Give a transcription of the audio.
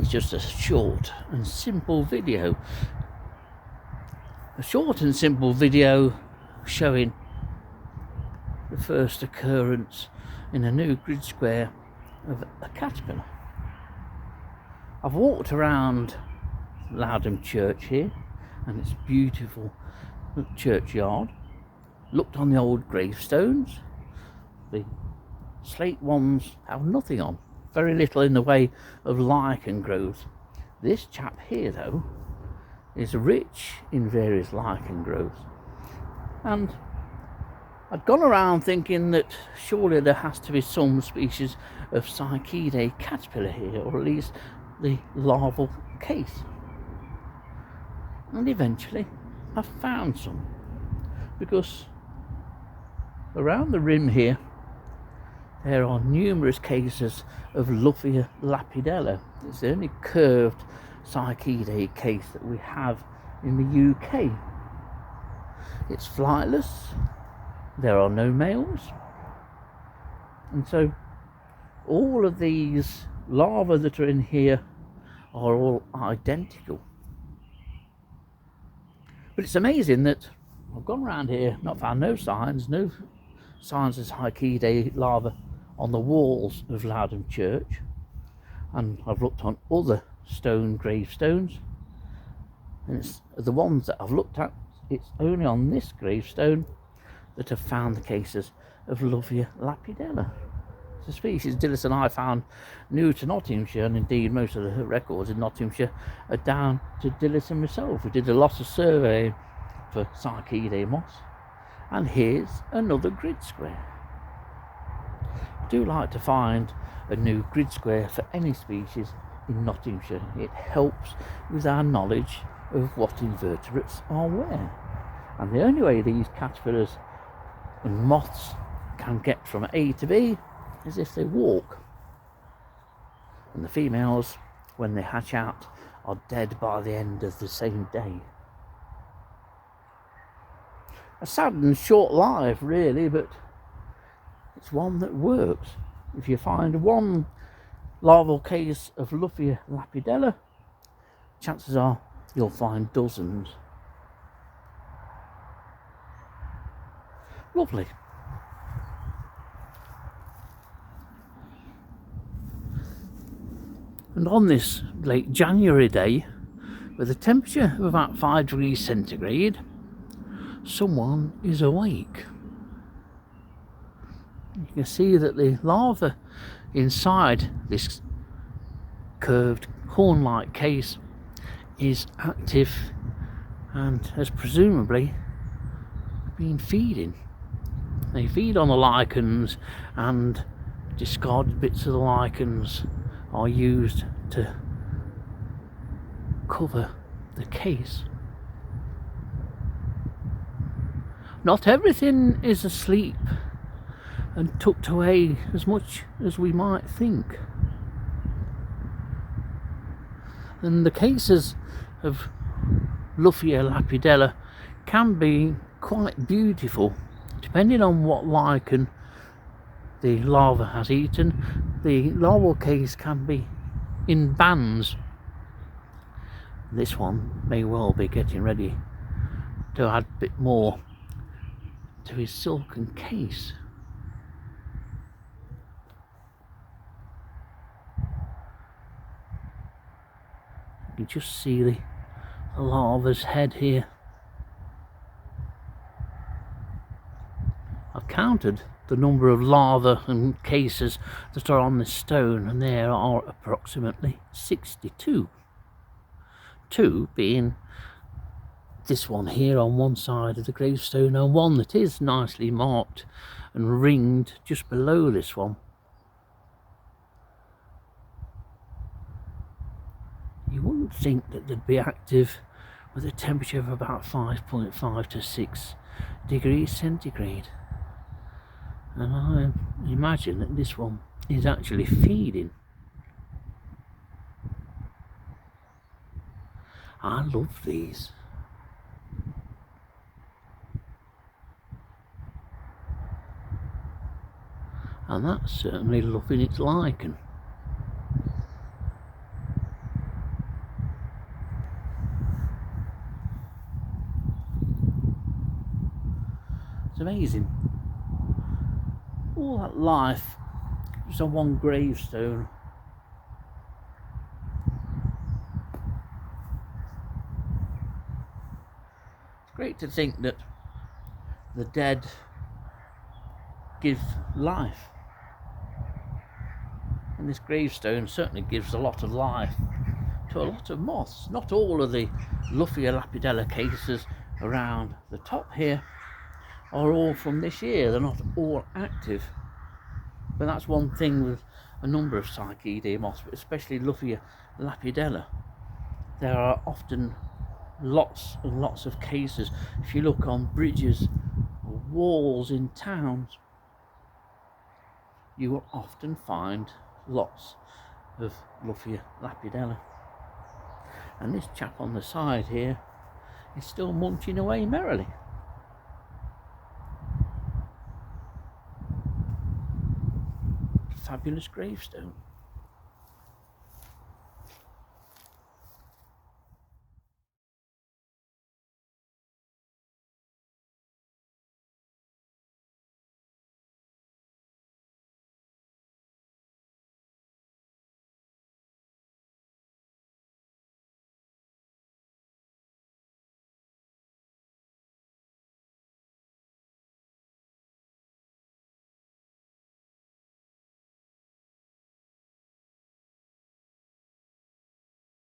is just a short and simple video. A short and simple video showing the first occurrence in a new grid square of a caterpillar. I've walked around Loudham Church here and its beautiful churchyard, looked on the old gravestones. The slate ones have nothing on, very little in the way of lichen growth. This chap here though is rich in various lichen growths, and I'd gone around thinking that surely there has to be some species of Psychidae caterpillar here, or at least the larval case, and eventually I found some, because around the rim here there are numerous cases of Luffia lapidella. It's the only curved Psychidae case that we have in the UK. It's flightless, there are no males, and so all of these larvae that are in here are all identical. But it's amazing that I've gone around here, not found no signs of Psychidae larvae on the walls of Loudham Church, and I've looked on other stone gravestones, and it's the ones that I've looked at, it's only on this gravestone that have found the cases of Luffia lapidella. It's a species Dillis and I found new to Nottinghamshire, and indeed most of the records in Nottinghamshire are down to Dillis and myself. We did a lot of surveying for Psychidae moths, and here's another grid square. I do like to find a new grid square for any species in Nottinghamshire. It helps with our knowledge of what invertebrates are where, and the only way these caterpillars and moths can get from A to B is if they walk, and the females, when they hatch out, are dead by the end of the same day. A sad and short life really, but it's one that works. If you find one larval case of Luffia lapidella, chances are you'll find dozens. Lovely. And on this late January day, with a temperature of about 5 degrees centigrade, someone is awake. You can see that the larva inside this curved horn-like case is active and has presumably been feeding. They feed on the lichens, and discarded bits of the lichens are used to cover the case. Not everything is asleep and tucked away as much as we might think. And the cases of Luffia lapidella can be quite beautiful, depending on what lichen the larva has eaten. The larval case can be in bands. This one may well be getting ready to add a bit more to his silken case. You can just see the larva's head here. I've counted the number of larvae and cases that are on this stone, and there are approximately 62. 2 being this one here on one side of the gravestone, and one that is nicely marked and ringed just below this one. You wouldn't think that they'd be active with a temperature of about 5.5 to 6 degrees centigrade. And I imagine that this one is actually feeding. I love these. And that's certainly loving its lichen. amazing. All that life just on one gravestone. It's great to think that the dead give life, and this gravestone certainly gives a lot of life to a lot of moths. Not all of the Luffia lapidella cases around the top here are all from this year. They're not all active, but that's one thing with a number of Psychidae moths, but especially Luffia lapidella. There are often lots and lots of cases. If you look on bridges or walls in towns, you will often find lots of Luffia lapidella. And this chap on the side here is still munching away merrily. Fabulous gravestone.